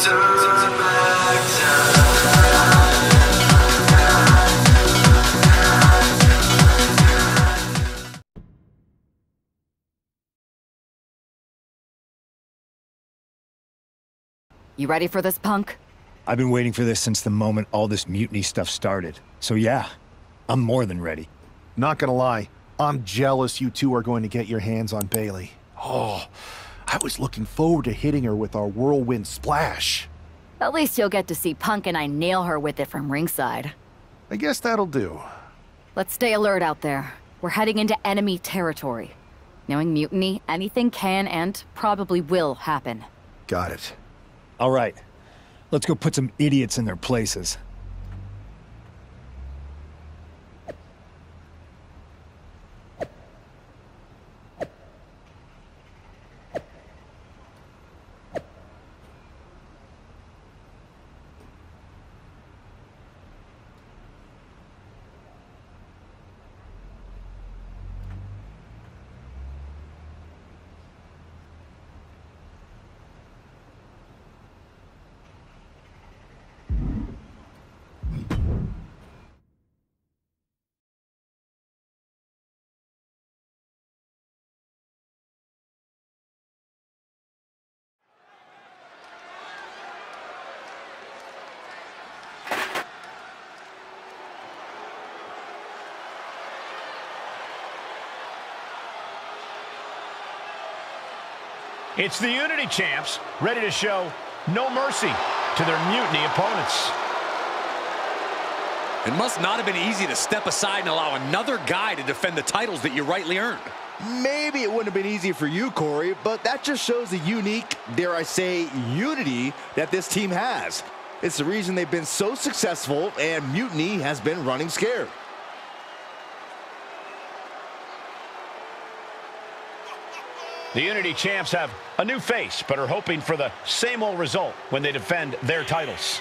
turn back time. You ready for this, punk? I've been waiting for this since the moment all this mutiny stuff started. So yeah, I'm more than ready. Not gonna lie, I'm jealous you two are going to get your hands on Bailey. Oh, I was looking forward to hitting her with our whirlwind splash. At least you'll get to see Punk and I nail her with it from ringside. I guess that'll do. Let's stay alert out there. We're heading into enemy territory. Knowing mutiny, anything can and probably will happen. Got it. All right, let's go put some idiots in their places. It's the Unity Champs, ready to show no mercy to their mutiny opponents. It must not have been easy to step aside and allow another guy to defend the titles that you rightly earned. Maybe it wouldn't have been easy for you, Corey, but that just shows the unique, dare I say, unity that this team has. It's the reason they've been so successful, and mutiny has been running scared. The Unity Champs have a new face, but are hoping for the same old result when they defend their titles.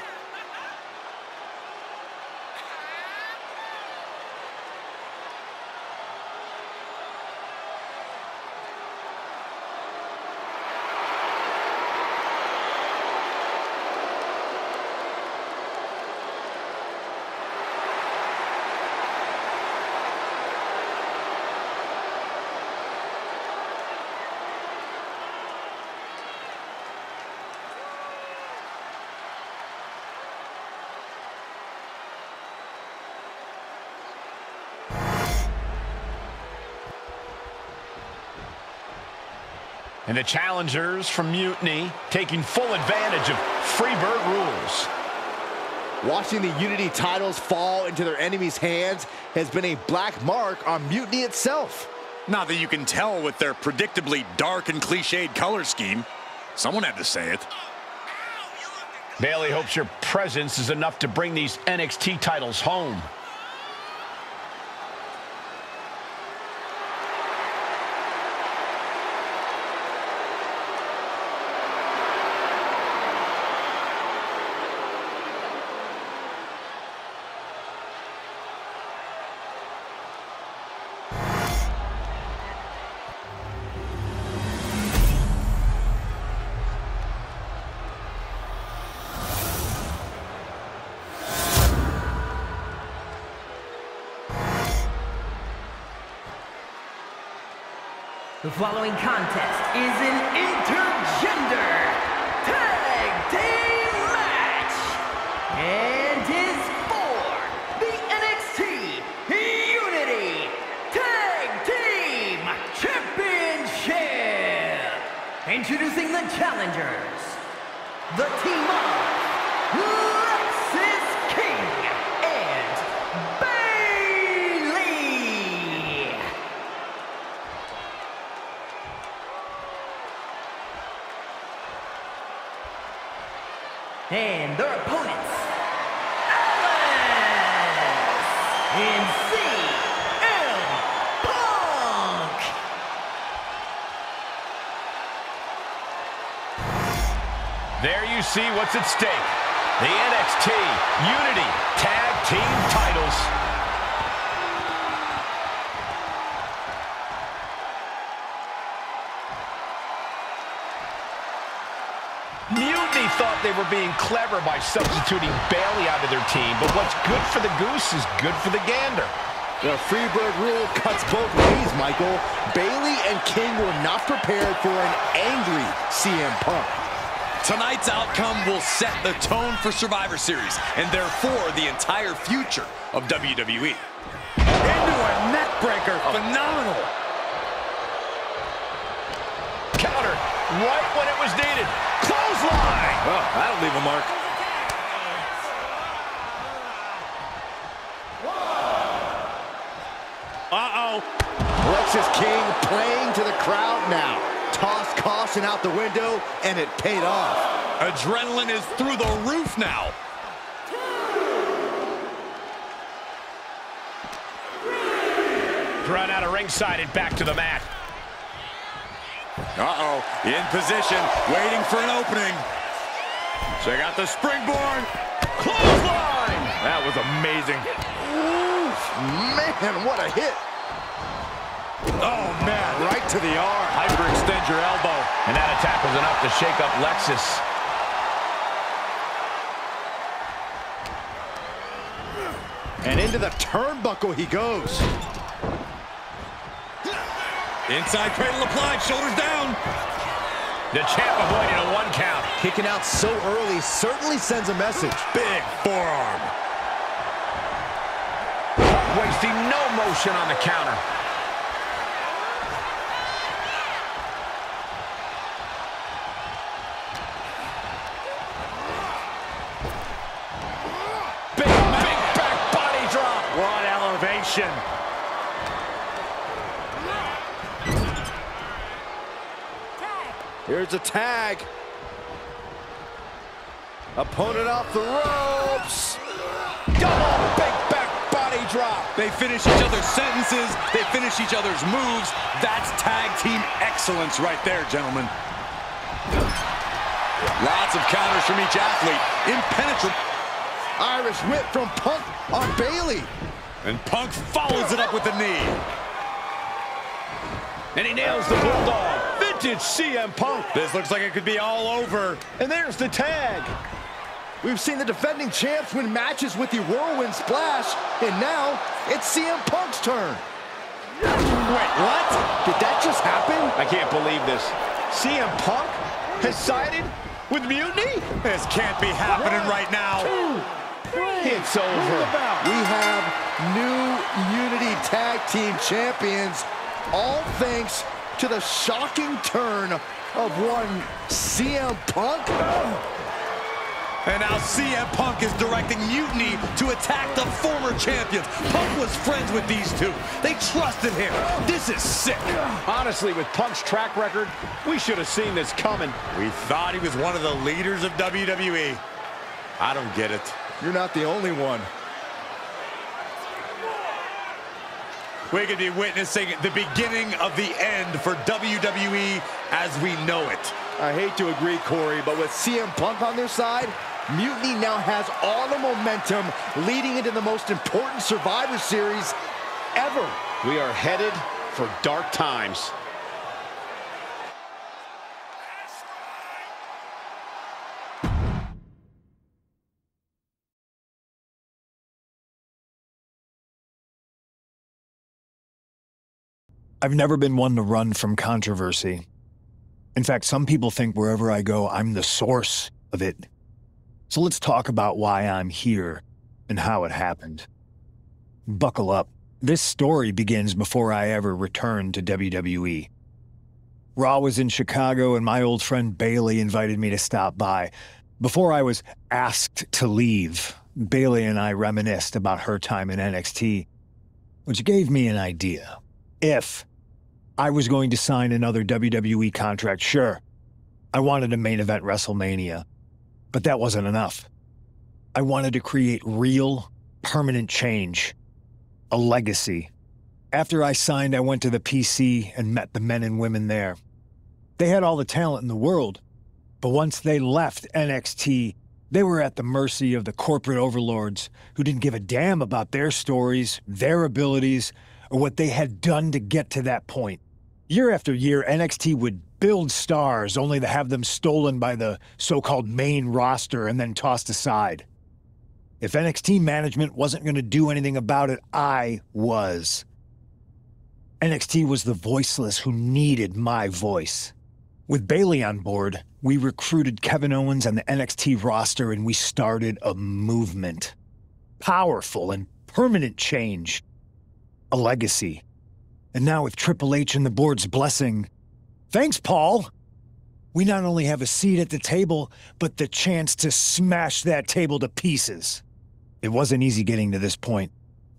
And the challengers from Mutiny taking full advantage of Freebird rules. Watching the Unity titles fall into their enemies' hands has been a black mark on Mutiny itself. Not that you can tell with their predictably dark and cliched color scheme. Someone had to say it. Bailey hopes your presence is enough to bring these NXT titles home. The following contest is an intergender tag team match and is for the NXT Unity Tag Team Championship. Introducing the challengers, the team of Lexis King and Bailey. And their opponents, Alice and CM Punk. There you see what's at stake. The NXT Unity Tag Team titles. Mutiny thought they were being clever by substituting Bayley out of their team, but what's good for the goose is good for the gander. The Freebird rule cuts both ways, Michael. Bayley and King were not prepared for an angry CM Punk. Tonight's outcome will set the tone for Survivor Series, and therefore the entire future of WWE. Into a neckbreaker, phenomenal. Counter, right when it was needed. Clothesline! Oh, that'll leave a mark. Uh-oh. Alexis King playing to the crowd now. Tossed caution out the window, and it paid off. Adrenaline is through the roof now. Run out of ringside and back to the mat. Uh-oh, in position, waiting for an opening. Check out the springboard. Clothesline! That was amazing. Oof, man, what a hit. Oh, man, right to the arm. Hyperextend your elbow. And that attack was enough to shake up Lexus. And into the turnbuckle he goes. Inside cradle applied, shoulders down. The champ avoiding a 1 count. Kicking out so early certainly sends a message. Big forearm. Wasting no motion on the counter. Big back body drop. What elevation. Here's a tag. Opponent off the ropes. Double big back body drop. They finish each other's sentences. They finish each other's moves. That's tag team excellence right there, gentlemen. Lots of counters from each athlete. Impenetrable. Irish whip from Punk on Bayley. And Punk follows it up with the knee. And he nails the bulldog. Vintage CM Punk. This looks like it could be all over. And there's the tag. We've seen the defending champs win matches with the whirlwind splash, and now it's CM Punk's turn. Wait, what? Did that just happen? I can't believe this. CM Punk has sided with Mutiny? This can't be happening right now. It's over. We have new Unity Tag Team Champions, all thanks to the shocking turn of one CM Punk. And now CM Punk is directing Mutiny to attack the former champions. Punk was friends with these two. They trusted him. This is sick. Honestly, with Punk's track record, we should have seen this coming. We thought he was one of the leaders of WWE. I don't get it. You're not the only one. We could be witnessing the beginning of the end for WWE as we know it. I hate to agree, Corey, but with CM Punk on their side, Mutiny now has all the momentum leading into the most important Survivor Series ever. We are headed for dark times. I've never been one to run from controversy. In fact, some people think wherever I go, I'm the source of it. So let's talk about why I'm here and how it happened. Buckle up. This story begins before I ever returned to WWE. Raw was in Chicago and my old friend Bayley invited me to stop by. Before I was asked to leave, Bayley and I reminisced about her time in NXT, which gave me an idea. If I was going to sign another WWE contract, sure, I wanted to main event WrestleMania, but that wasn't enough. I wanted to create real, permanent change, a legacy. After I signed, I went to the PC and met the men and women there. They had all the talent in the world, but once they left NXT, they were at the mercy of the corporate overlords who didn't give a damn about their stories, their abilities, or what they had done to get to that point. Year after year, NXT would build stars only to have them stolen by the so-called main roster and then tossed aside. If NXT management wasn't going to do anything about it, I was. NXT was the voiceless who needed my voice. With Bayley on board, we recruited Kevin Owens and the NXT roster, and we started a movement. Powerful and permanent change. A legacy. And now with Triple H and the board's blessing, thanks, Paul! We not only have a seat at the table, but the chance to smash that table to pieces. It wasn't easy getting to this point.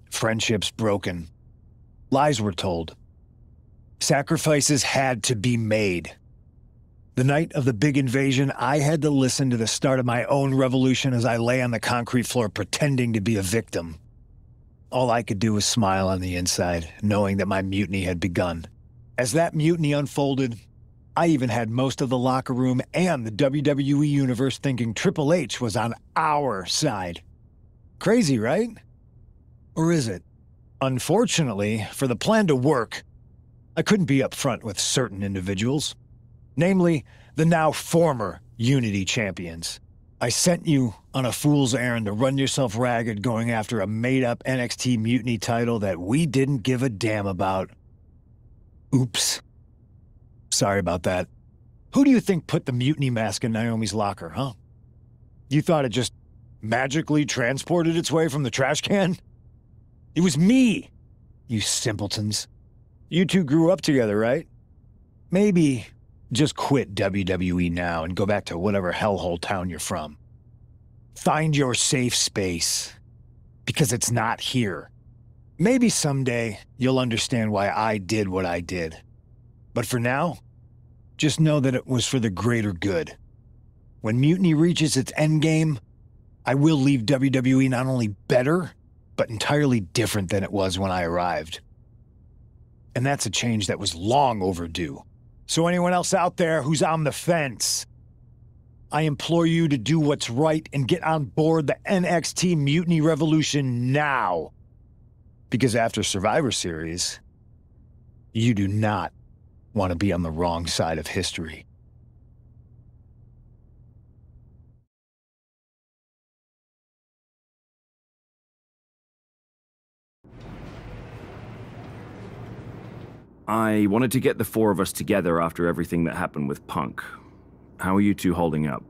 Friendships broken. Lies were told. Sacrifices had to be made. The night of the big invasion, I had to listen to the start of my own revolution as I lay on the concrete floor pretending to be a victim. All I could do was smile on the inside, knowing that my mutiny had begun. As that mutiny unfolded, I even had most of the locker room and the WWE Universe thinking Triple H was on our side. Crazy, right? Or is it? Unfortunately, for the plan to work, I couldn't be upfront with certain individuals. Namely, the now former Unity champions. I sent you on a fool's errand to run yourself ragged going after a made-up NXT Mutiny title that we didn't give a damn about. Oops. Sorry about that. Who do you think put the Mutiny mask in Naomi's locker, huh? You thought it just magically transported its way from the trash can? It was me, you simpletons. You two grew up together, right? Maybe just quit WWE now and go back to whatever hellhole town you're from. Find your safe space, because it's not here. Maybe someday you'll understand why I did what I did. But for now, just know that it was for the greater good. When Mutiny reaches its endgame, I will leave WWE not only better, but entirely different than it was when I arrived. And that's a change that was long overdue. So anyone else out there who's on the fence, I implore you to do what's right and get on board the NXT Mutiny Revolution now. Because after Survivor Series, you do not want to be on the wrong side of history. I wanted to get the four of us together after everything that happened with Punk. How are you two holding up?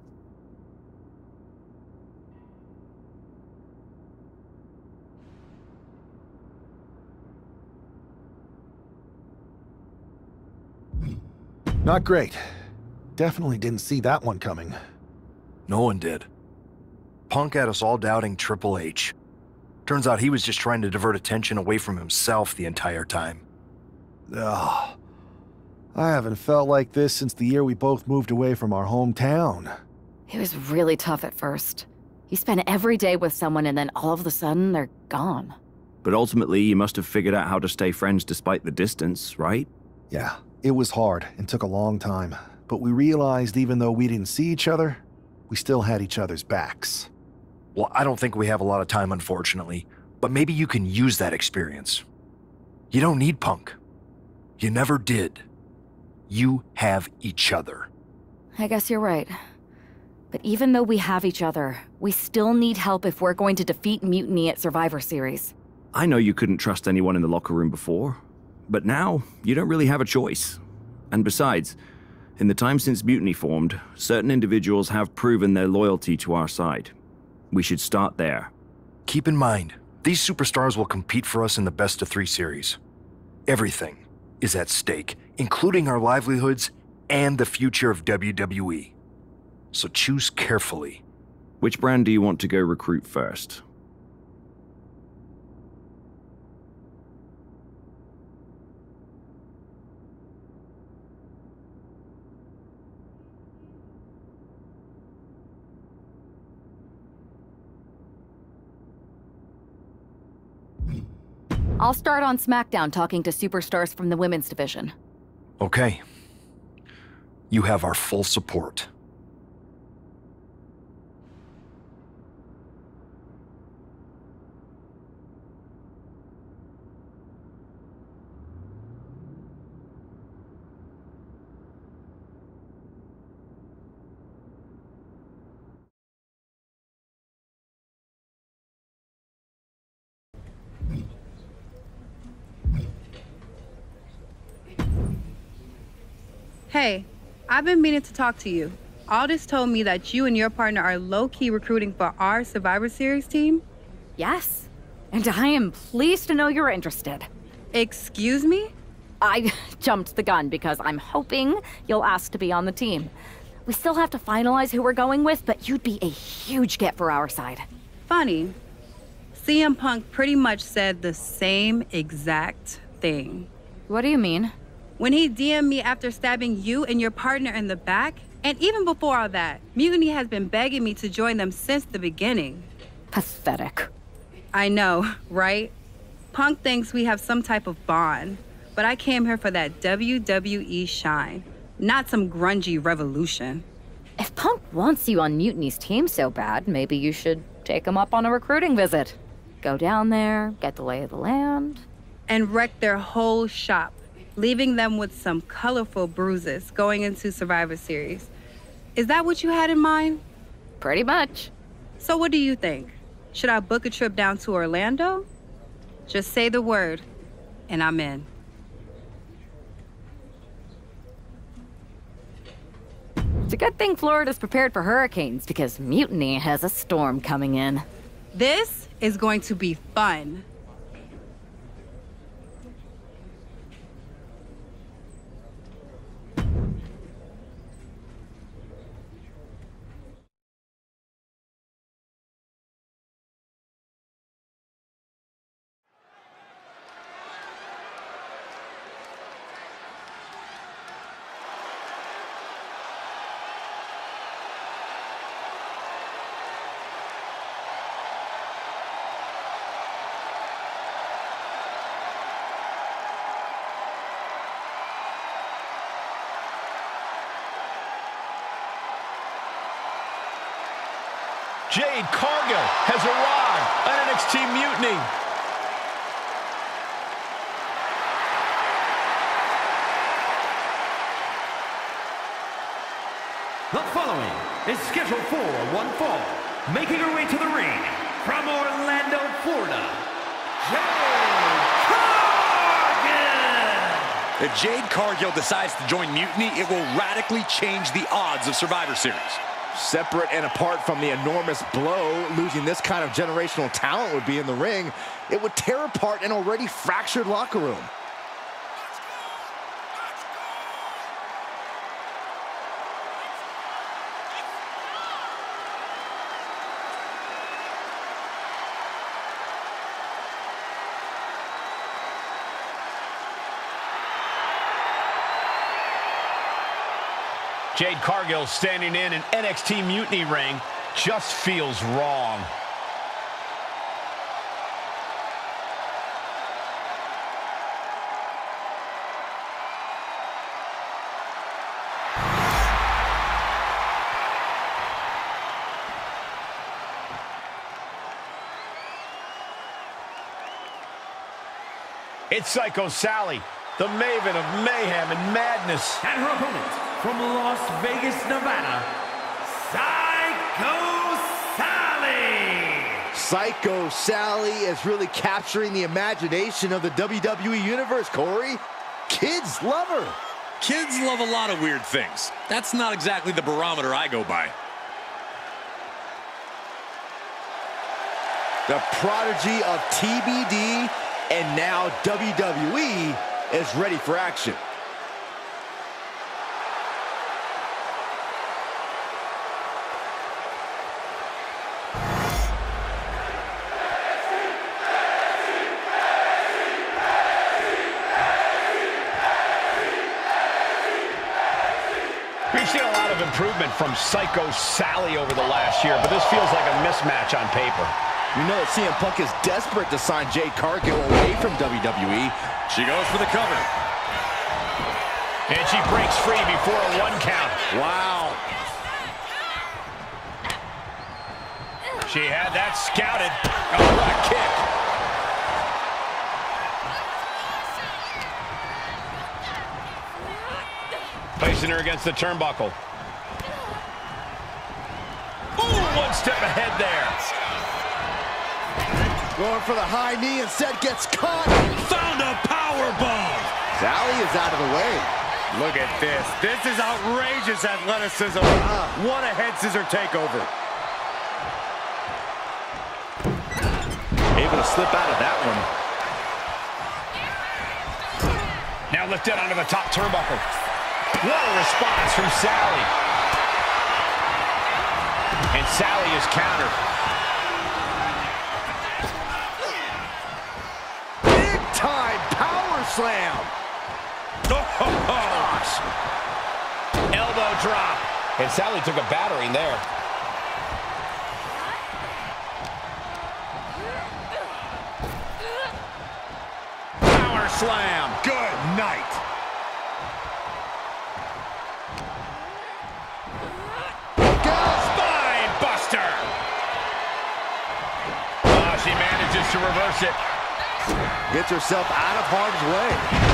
Not great. Definitely didn't see that one coming. No one did. Punk had us all doubting Triple H. Turns out he was just trying to divert attention away from himself the entire time. Ugh. I haven't felt like this since the year we both moved away from our hometown. It was really tough at first. You spend every day with someone and then all of a sudden they're gone. But ultimately, you must have figured out how to stay friends despite the distance, right? Yeah, it was hard and took a long time. But we realized even though we didn't see each other, we still had each other's backs. Well, I don't think we have a lot of time, unfortunately. But maybe you can use that experience. You don't need Punk. You never did. You have each other. I guess you're right. But even though we have each other, we still need help if we're going to defeat Mutiny at Survivor Series. I know you couldn't trust anyone in the locker room before, but now you don't really have a choice. And besides, in the time since Mutiny formed, certain individuals have proven their loyalty to our side. We should start there. Keep in mind, these superstars will compete for us in the best-of-3 series. Everything is at stake, including our livelihoods and the future of WWE. So choose carefully. Which brand do you want to go recruit first? I'll start on SmackDown talking to superstars from the women's division. Okay. You have our full support. Hey, I've been meaning to talk to you. Aldous told me that you and your partner are low-key recruiting for our Survivor Series team. Yes, and I am pleased to know you're interested. Excuse me? I jumped the gun because I'm hoping you'll ask to be on the team. We still have to finalize who we're going with, but you'd be a huge get for our side. Funny. CM Punk pretty much said the same exact thing. What do you mean? When he DM'd me after stabbing you and your partner in the back, and even before all that, Mutiny has been begging me to join them since the beginning. Pathetic. I know, right? Punk thinks we have some type of bond, but I came here for that WWE shine, not some grungy revolution. If Punk wants you on Mutiny's team so bad, maybe you should take him up on a recruiting visit. Go down there, get the lay of the land. And wreck their whole shop, leaving them with some colorful bruises going into Survivor Series. Is that what you had in mind? Pretty much. So what do you think? Should I book a trip down to Orlando? Just say the word, and I'm in. It's a good thing Florida's prepared for hurricanes, because Mutiny has a storm coming in. This is going to be fun. Jade Cargill has arrived on NXT Mutiny. The following is scheduled for one fall, making her way to the ring from Orlando, Florida, Jade Cargill! If Jade Cargill decides to join Mutiny, it will radically change the odds of Survivor Series. Separate and apart from the enormous blow losing this kind of generational talent would be in the ring, it would tear apart an already fractured locker room. Jade Cargill standing in an NXT Mutiny ring just feels wrong. It's Psycho Sally, the maven of mayhem and madness. And her opponent, from Las Vegas, Nevada, Psycho Sally! Psycho Sally is really capturing the imagination of the WWE Universe, Corey. Kids love her. Kids love a lot of weird things. That's not exactly the barometer I go by. The prodigy of TBD and now WWE is ready for action. We've seen a lot of improvement from Psycho Sally over the last year, but this feels like a mismatch on paper. You know that CM Punk is desperate to sign Jade Cargill away from WWE. She goes for the cover. And she breaks free before a 1 count. Wow. She had that scouted. A rock kick. Placing her against the turnbuckle. Ooh, 1 step ahead there. Going for the high knee, instead gets caught. Found a power bomb. Sally is out of the way. Look at this. This is outrageous athleticism. What a head scissor takeover. Able to slip out of that one. Now lifted onto the top turnbuckle. What a response from Sally. And Sally is countered. Big time power slam. Oh, gosh. Elbow drop. And Sally took a battering there. Power slam. Good night. Spine buster. Oh, she manages to reverse it. Gets herself out of harm's way.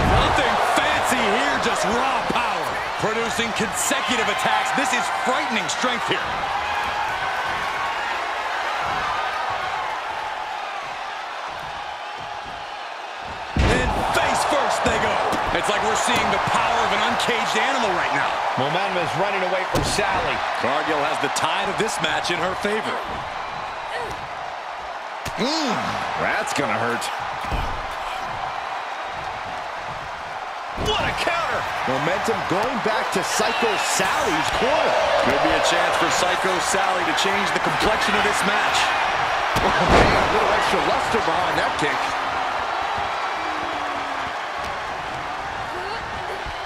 Nothing fancy here, just raw power. Producing consecutive attacks. This is frightening strength here. And face first they go. It's like we're seeing the power of an uncaged animal right now. Momentum is running away from Sally. Cargill has the tide of this match in her favor. That's gonna hurt. What a counter! Momentum going back to Psycho Sally's corner. Could be a chance for Psycho Sally to change the complexion of this match. Oh, man, a little extra luster behind that kick.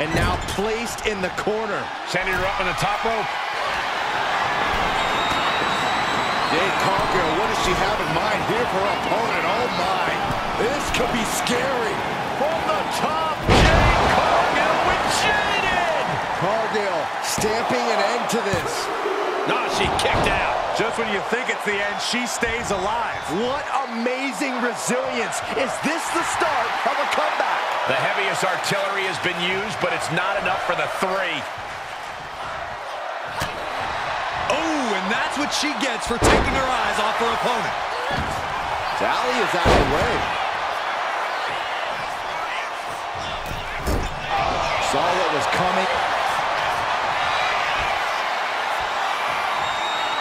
And now placed in the corner. Sending her up on the top rope. Jade Cargill, what does she have in mind here for her opponent? Oh, my. This could be scary. From the top, Jade Cargill with Jaded. Cargill stamping an end to this. No, she kicked out. Just when you think it's the end, she stays alive. What amazing resilience. Is this the start of a comeback? The heaviest artillery has been used, but it's not enough for the three. Oh, and that's what she gets for taking her eyes off her opponent. Sally is out of the way. Saw what was coming.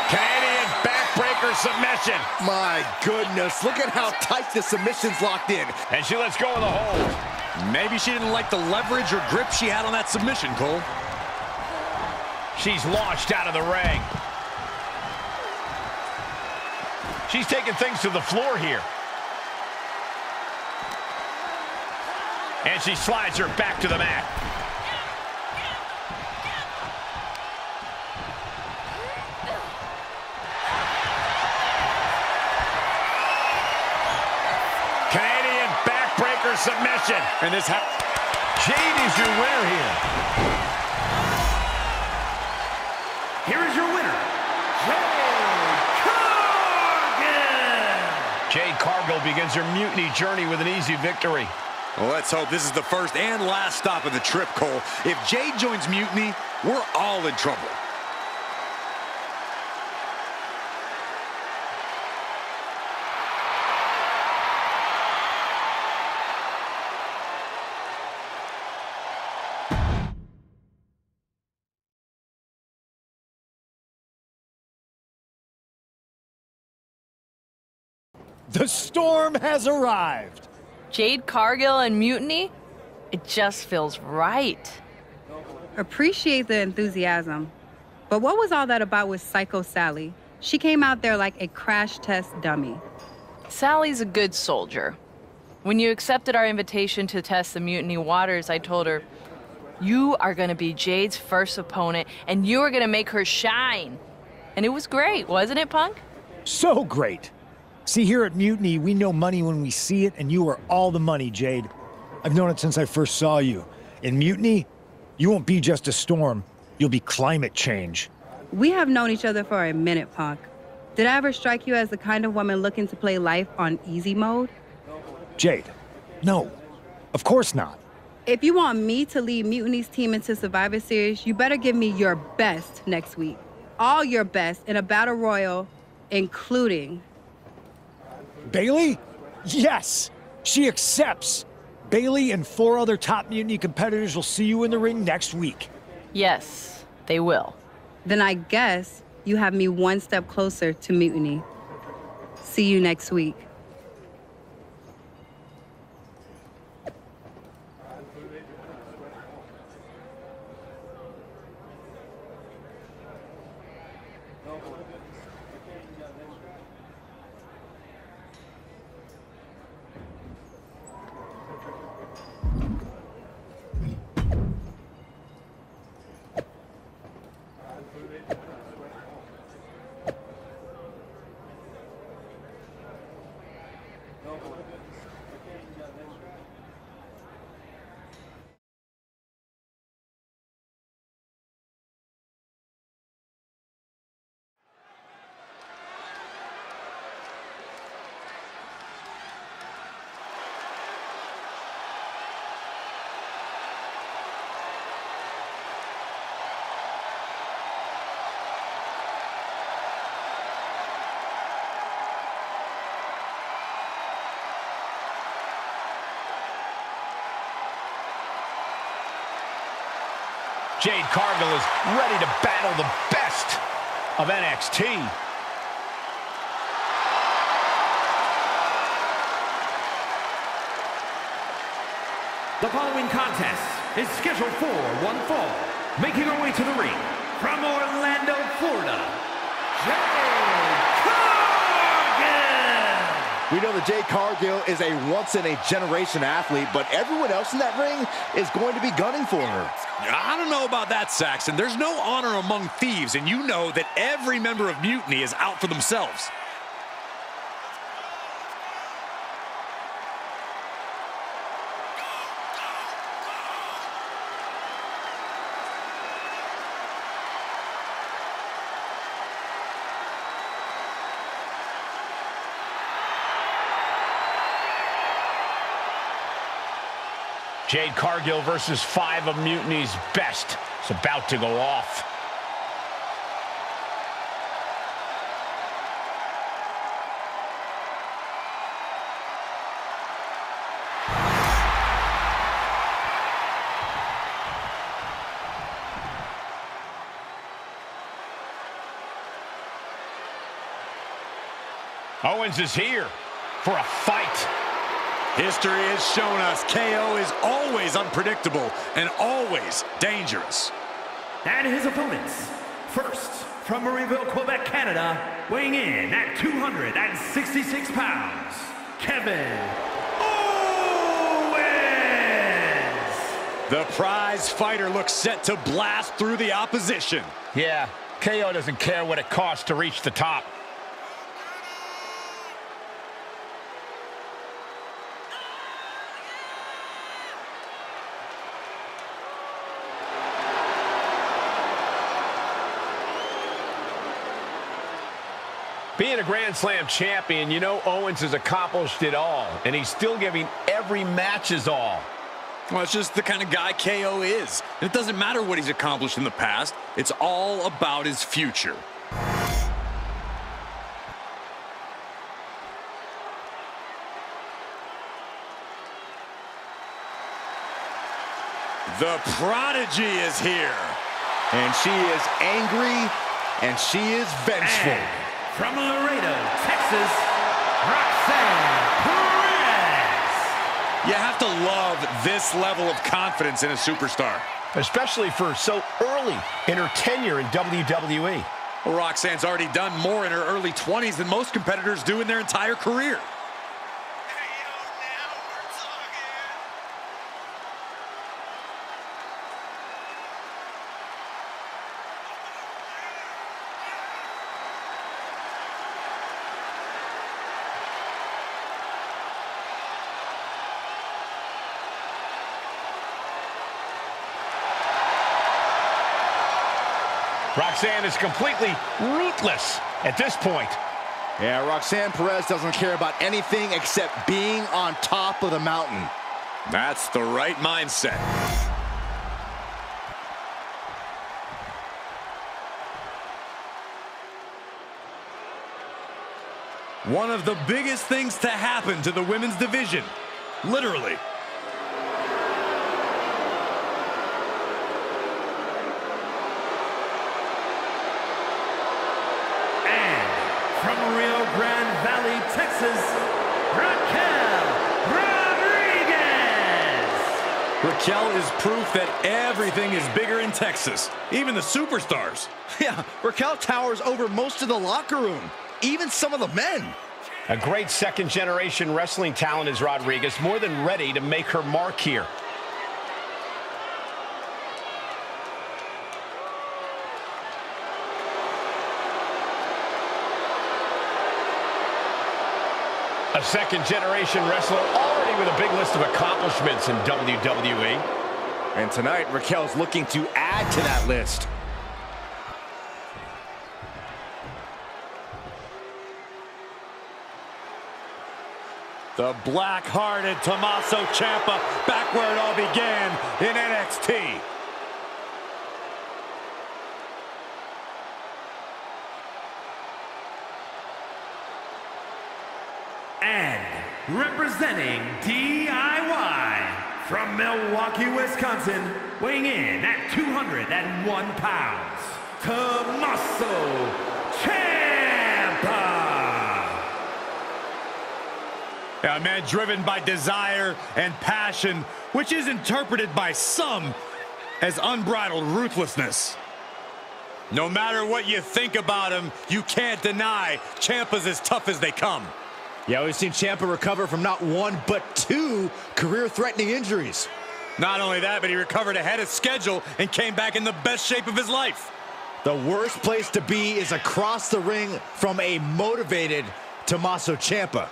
Canadian backbreaker submission. My goodness, look at how tight the submission's locked in. And she lets go of the hold. Maybe she didn't like the leverage or grip she had on that submission, Cole. She's launched out of the ring. She's taking things to the floor here. And she slides her back to the mat. Canadian backbreaker submission. And this Jade is your winner here. Here is your winner, Jade Cargill begins her mutiny journey with an easy victory. Well, let's hope this is the first and last stop of the trip, Cole. If Jade joins Mutiny, we're all in trouble. The storm has arrived. Jade Cargill and Mutiny? It just feels right. Appreciate the enthusiasm. But what was all that about with Psycho Sally? She came out there like a crash test dummy. Sally's a good soldier. When you accepted our invitation to test the Mutiny waters, I told her, you are gonna be Jade's first opponent, and you are gonna make her shine. And it was great, wasn't it, Punk? So great. See, here at Mutiny, we know money when we see it, and you are all the money, Jade. I've known it since I first saw you. In Mutiny, you won't be just a storm. You'll be climate change. We have known each other for a minute, Punk. Did I ever strike you as the kind of woman looking to play life on easy mode? Jade, no. Of course not. If you want me to lead Mutiny's team into Survivor Series, you better give me your best next week. All your best in a battle royal, including... Bailey? Yes! She accepts! Bailey and 4 other top Mutiny competitors will see you in the ring next week. Yes, they will. Then I guess you have me one step closer to Mutiny. See you next week. Jade Cargill is ready to battle the best of NXT. The following contest is scheduled for one fall. Making her way to the ring from Orlando, Florida, Jade Cargill! We know that Jade Cargill is a once-in-a-generation athlete, but everyone else in that ring is going to be gunning for her. I don't know about that, Saxon. There's no honor among thieves, and you know that every member of Mutiny is out for themselves. Jade Cargill versus 5 of Mutiny's best. It's about to go off. Owens is here for a fight. History has shown us KO is always unpredictable and always dangerous. And his opponents, first from Marieville, Quebec, Canada, weighing in at 266 pounds, Kevin Owens! The prize fighter looks set to blast through the opposition. Yeah, KO doesn't care what it costs to reach the top. Being a Grand Slam champion, you know Owens has accomplished it all, and he's still giving every match his all. Well, it's just the kind of guy KO is. And it doesn't matter what he's accomplished in the past. It's all about his future. The Prodigy is here. And she is angry, and she is vengeful. And from Laredo, Texas, Roxanne Perez. You have to love this level of confidence in a superstar. Especially for so early in her tenure in WWE. Well, Roxanne's already done more in her early 20s than most competitors do in their entire career. Roxanne is completely ruthless at this point. Yeah, Roxanne Perez doesn't care about anything except being on top of the mountain. That's the right mindset. One of the biggest things to happen to the women's division, literally. Grand Valley, Texas, Raquel Rodriguez. Raquel is proof that everything is bigger in Texas, even the superstars. Yeah, Raquel towers over most of the locker room, even some of the men. A great second-generation wrestling talent is Rodriguez, more than ready to make her mark here. A second-generation wrestler already with a big list of accomplishments in WWE. And tonight, Raquel's looking to add to that list. The black-hearted Tommaso Ciampa back where it all began in NXT. And representing DIY from Milwaukee, Wisconsin, weighing in at 201 pounds, Tommaso Ciampa. A man driven by desire and passion, which is interpreted by some as unbridled ruthlessness. No matter what you think about him, you can't deny Ciampa's as tough as they come. Yeah, we've seen Ciampa recover from not one, but two career-threatening injuries. Not only that, but he recovered ahead of schedule and came back in the best shape of his life. The worst place to be is across the ring from a motivated Tommaso Ciampa.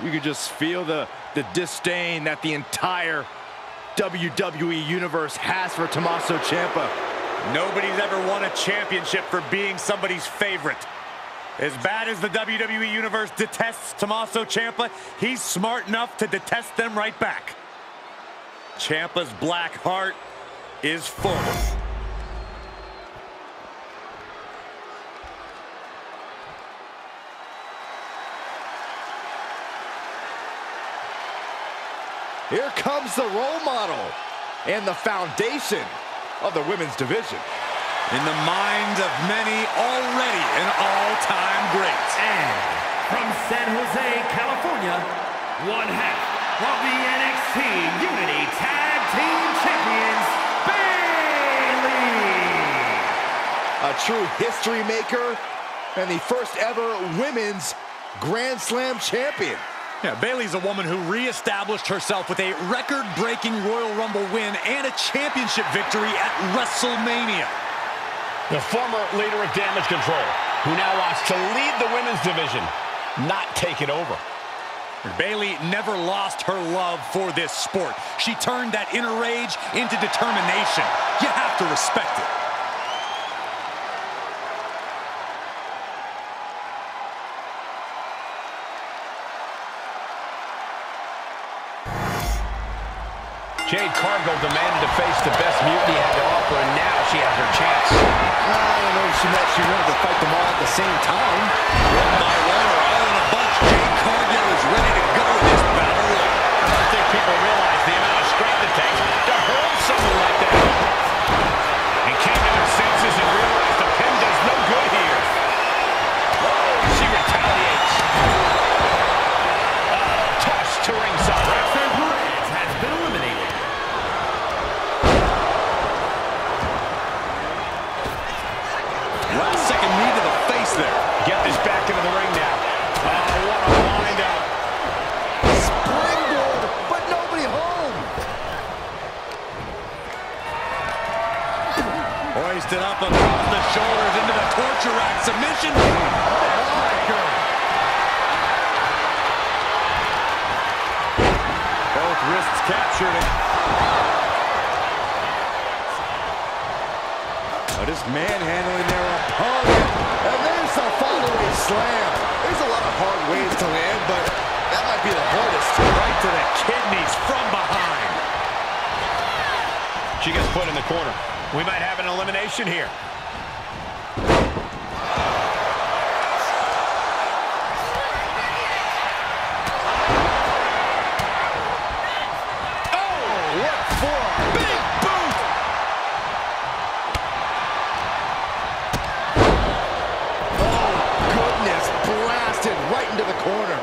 You could just feel the disdain that the entire WWE Universe has for Tommaso Ciampa. Nobody's ever won a championship for being somebody's favorite. As bad as the WWE Universe detests Tommaso Ciampa, he's smart enough to detest them right back. Ciampa's black heart is full. Here comes the role model and the foundation of the women's division. In the minds of many, already an all-time great. And from San Jose, California, one half of the NXT Unity Tag Team Champions, Bayley. A true history maker and the first ever women's Grand Slam champion. Yeah, Bayley's a woman who reestablished herself with a record-breaking Royal Rumble win and a championship victory at WrestleMania. The former leader of Damage Control, who now wants to lead the women's division, not take it over. Bayley never lost her love for this sport. She turned that inner rage into determination. You have to respect it. Jade Cargill demanded to face the best Mutiny had to offer, and now she has her chance. I don't know if she meant she wanted to fight them all at the same time. One by one or all in a bunch, Jade Cargill is ready to go in this battle. I don't think people realize the amount of strength it takes to hurl someone like that. And came to their senses and realized the pin does no good here. She retaliates. Toss to ringside. Has been eliminated. Last second knee to the face there. Get this back into the ring now. Oh, what a wind-up. Springboard, but nobody home. Hoisted up across the shoulders into the torture rack submission. Both wrists captured. Just manhandling their opponent. And there's a follow-away slam. There's a lot of hard ways to land, but that might be be the hardest. Right to the kidneys from behind. She gets put in the corner. We might have an elimination here. Right into the corner.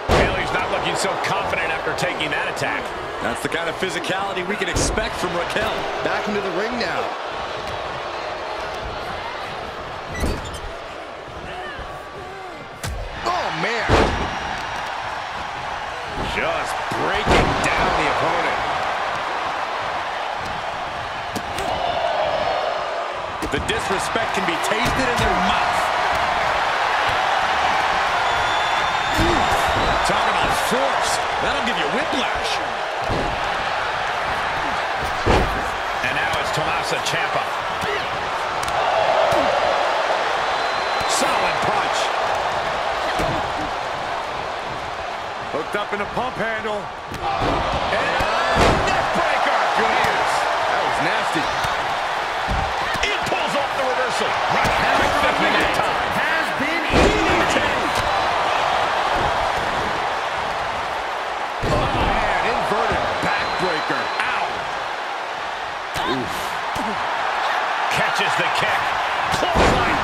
Bayley's not looking so confident after taking that attack. That's the kind of physicality we can expect from Raquel. Back into the ring now. Oh, man. Just breaking down the opponent. The disrespect can be tasted in their mouth. Talk about force. That'll give you whiplash. And now it's Tommaso Ciampa. Solid punch. Hooked up in a pump handle. And a neck breaker. Good news. That was nasty. It pulls off the reversal. Right now, that time. Has been eliminated. Backbreaker. Ow. Oof. Catches the kick. Clothesline.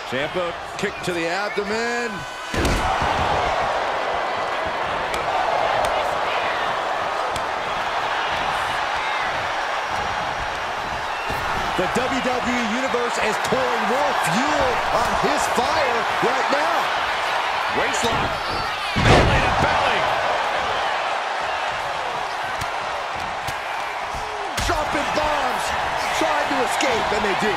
Ciampa kick to the abdomen. The WWE Universe is pouring more fuel on his fire right now. Waistlock. Belly to belly. Dropping bombs. Trying to escape, and they do.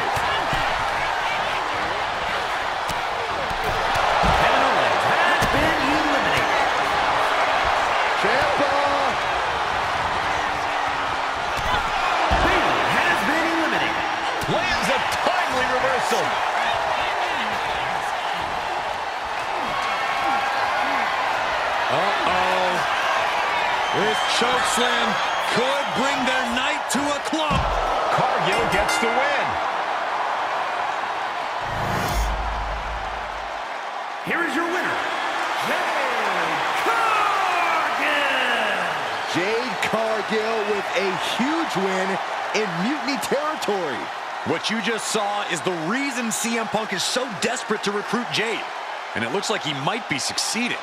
Kevin Owens has been eliminated. Ciampa. Bayley has been eliminated. Lands a timely reversal. Uh-oh. This chokeslam could bring their night to a close. Cargill gets the win. Here is your winner, Jade Cargill. Jade Cargill with a huge win in Mutiny territory. What you just saw is the reason CM Punk is so desperate to recruit Jade. And it looks like he might be succeeding.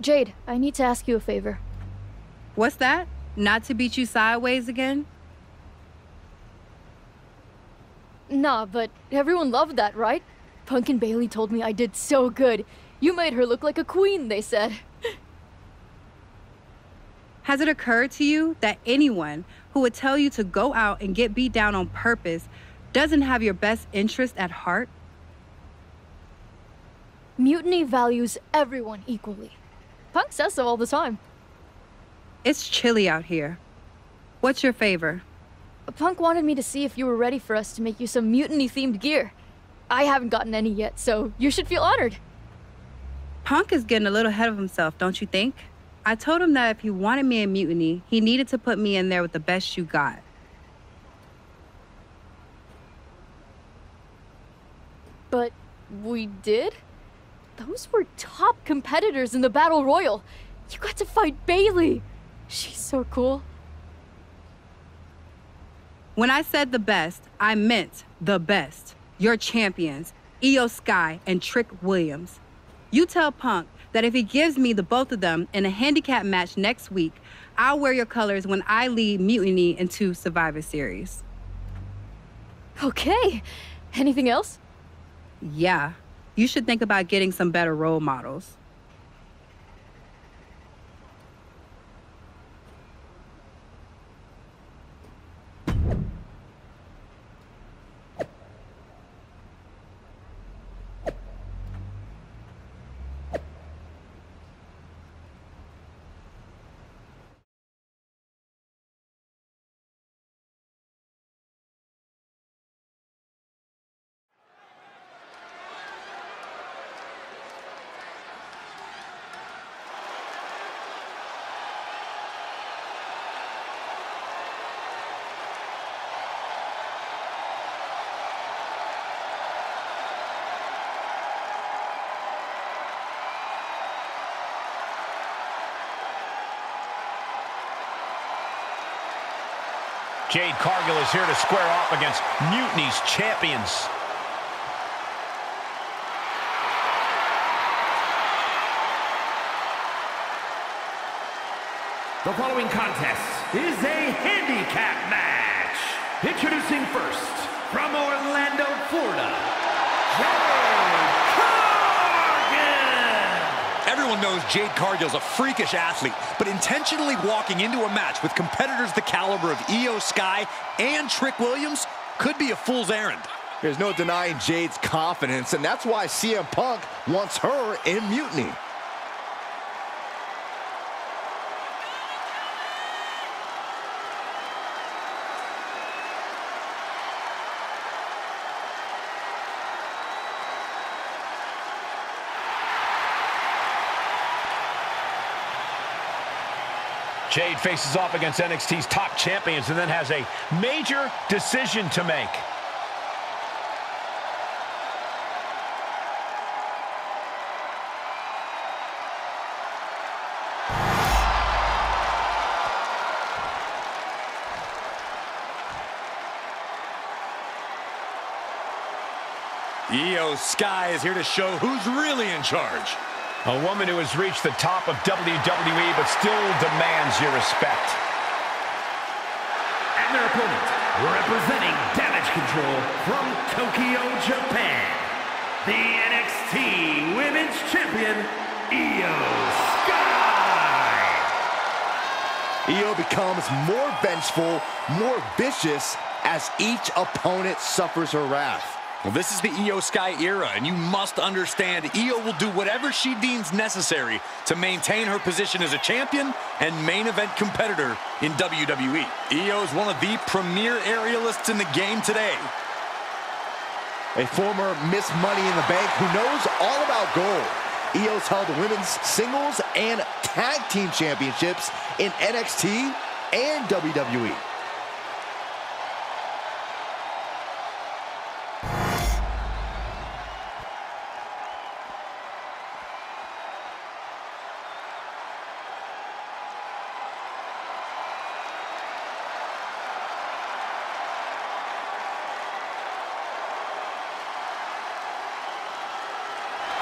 Jade, I need to ask you a favor. What's that? Not to beat you sideways again? Nah, but everyone loved that, right? Punk and Bailey told me I did so good. You made her look like a queen, they said. Has it occurred to you that anyone who would tell you to go out and get beat down on purpose doesn't have your best interest at heart? Mutiny values everyone equally. Punk says so all the time. It's chilly out here. What's your favor? Punk wanted me to see if you were ready for us to make you some mutiny-themed gear. I haven't gotten any yet, so you should feel honored. Punk is getting a little ahead of himself, don't you think? I told him that if he wanted me in Mutiny, he needed to put me in there with the best you got. But we did? Those were top competitors in the Battle Royal. You got to fight Bailey. She's so cool. When I said the best, I meant the best. Your champions, Io Sky and Trick Williams. You tell Punk that if he gives me the both of them in a handicap match next week, I'll wear your colors when I lead Mutiny into Survivor Series. Okay. Anything else? Yeah. You should think about getting some better role models. Jade Cargill is here to square off against Mutiny's champions. The following contest is a handicap match. Introducing first, from Orlando, Florida, Jade Cargill. Everyone knows Jade Cargill's a freakish athlete, but intentionally walking into a match with competitors the caliber of Io Sky and Trick Williams could be a fool's errand. There's no denying Jade's confidence, and that's why CM Punk wants her in Mutiny. Jade faces off against NXT's top champions and then has a major decision to make. Io Sky is here to show who's really in charge. A woman who has reached the top of WWE but still demands your respect. And their opponent, representing Damage Control from Tokyo, Japan, the NXT Women's Champion, Io Sky. Io becomes more vengeful, more vicious as each opponent suffers her wrath. Well, this is the Io Sky era, and you must understand Io will do whatever she deems necessary to maintain her position as a champion and main event competitor in WWE. Io is one of the premier aerialists in the game today. A former Miss Money in the Bank who knows all about gold. Io's held the women's singles and tag team championships in NXT and WWE.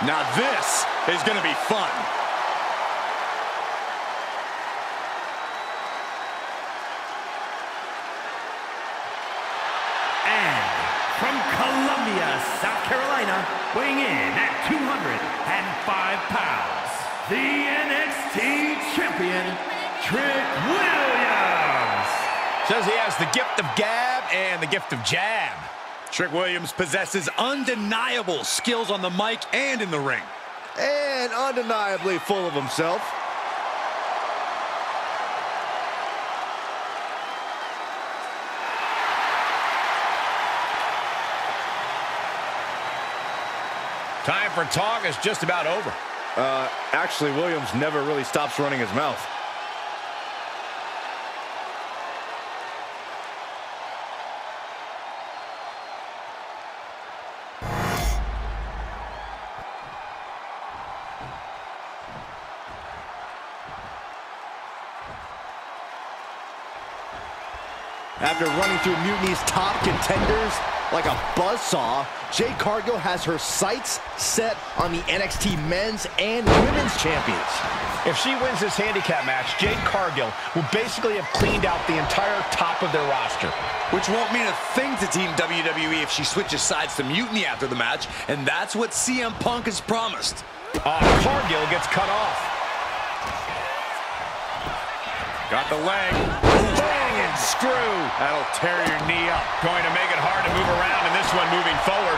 Now this is going to be fun. South Carolina, weighing in at 205 pounds, the NXT champion, Trick Williams. Says he has the gift of gab and the gift of jab. Trick Williams possesses undeniable skills on the mic and in the ring. And undeniably full of himself. Time for talk is just about over. Actually, Williams never really stops running his mouth. After running through Mutiny's top contenders like a buzzsaw, Jade Cargill has her sights set on the NXT men's and women's champions. If she wins this handicap match, Jade Cargill will basically have cleaned out the entire top of their roster. Which won't mean a thing to Team WWE if she switches sides to Mutiny after the match, and that's what CM Punk has promised. Cargill gets cut off. Got the leg. Bang and screw. That'll tear your knee up. Going to make it hard to move around in this one moving forward.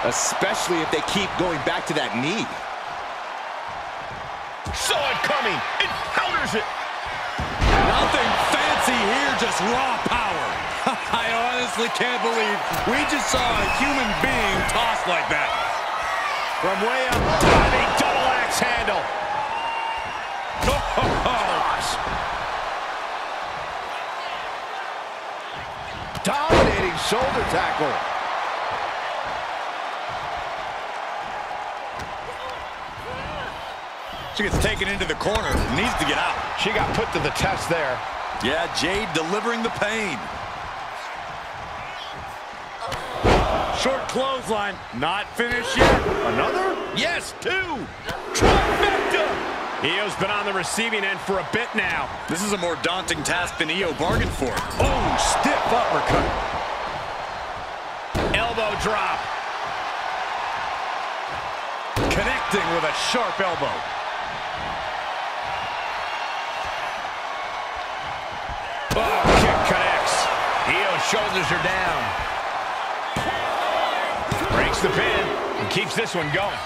Especially if they keep going back to that knee. Saw it coming. It counters it. Nothing fancy here, just raw power. I honestly can't believe we just saw a human being tossed like that. From way up, diving double axe handle. Dominating shoulder tackle. She gets taken into the corner. Needs to get out. She got put to the test there. Yeah, Jade delivering the pain. Short clothesline. Not finished yet. Another? Yes, two. Trifecta. Io's been on the receiving end for a bit now. This is a more daunting task than Io bargained for. Oh, stiff uppercut. Elbow drop. Connecting with a sharp elbow. Oh, kick connects. Io shoulders her down. Breaks the pin and keeps this one going.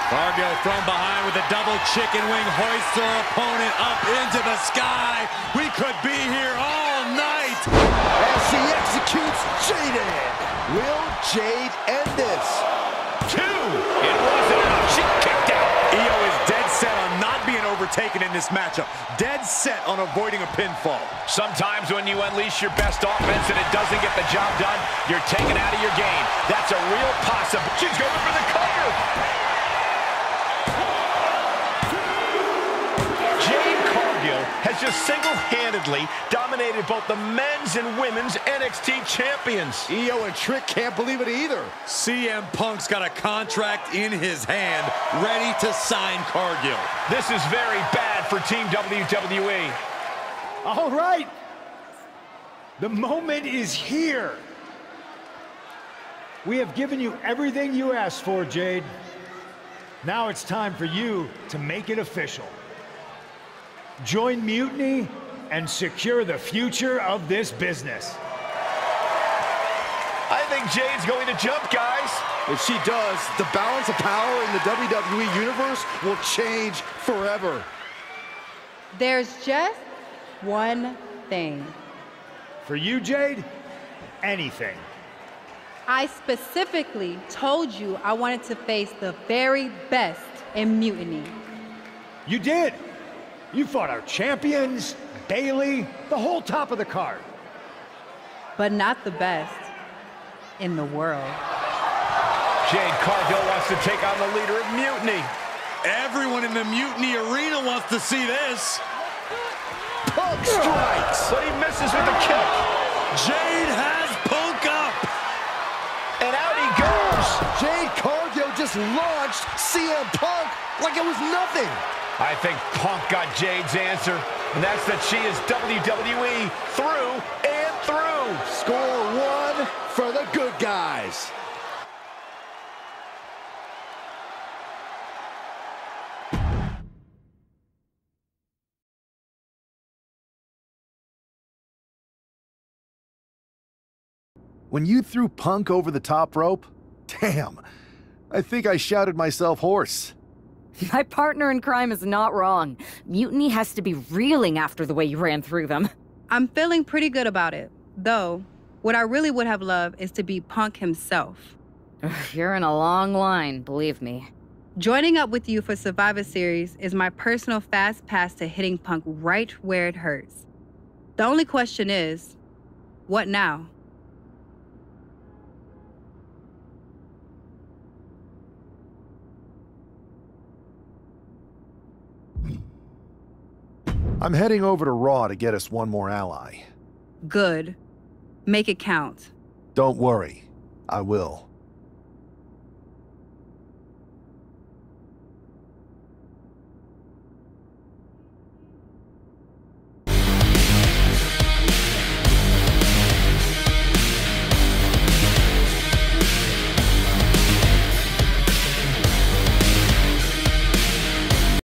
Cargill from behind with a double chicken wing, hoists her opponent up into the sky. We could be here all night. As she executes Jade. Will Jade end this? Two. It wasn't enough. She kicked out. Io is dead set on not being overtaken in this matchup. Dead set on avoiding a pinfall. Sometimes when you unleash your best offense and it doesn't get the job done, you're taken out of your game. That's a real possibility. She's going for the cover. Has just single-handedly dominated both the men's and women's NXT champions. Io and Trick can't believe it either. CM Punk's got a contract in his hand, ready to sign Cargill. This is very bad for Team WWE. All right. The moment is here. We have given you everything you asked for, Jade. Now it's time for you to make it official. Join Mutiny and secure the future of this business. I think Jade's going to jump, guys. If she does, the balance of power in the WWE Universe will change forever. There's just one thing. For you, Jade, anything. I specifically told you I wanted to face the very best in Mutiny. You did. You fought our champions, Bayley, the whole top of the card. But not the best in the world. Jade Cargill wants to take on the leader of Mutiny. Everyone in the Mutiny arena wants to see this. Punk strikes, but he misses with a kick. Jade has Punk up. And out he goes. Jade Cargill just just launched CM Punk like it was nothing. I think Punk got Jade's answer, and that's that she is WWE through and through. Score one for the good guys. When you threw Punk over the top rope, damn, I think I shouted myself hoarse. My partner in crime is not wrong. Mutiny has to be reeling after the way you ran through them. I'm feeling pretty good about it. Though, what I really would have loved is to beat Punk himself. You're in a long line, believe me. Joining up with you for Survivor Series is my personal fast pass to hitting Punk right where it hurts. The only question is, what now? I'm heading over to Raw to get us one more ally. Good. Make it count. Don't worry, I will.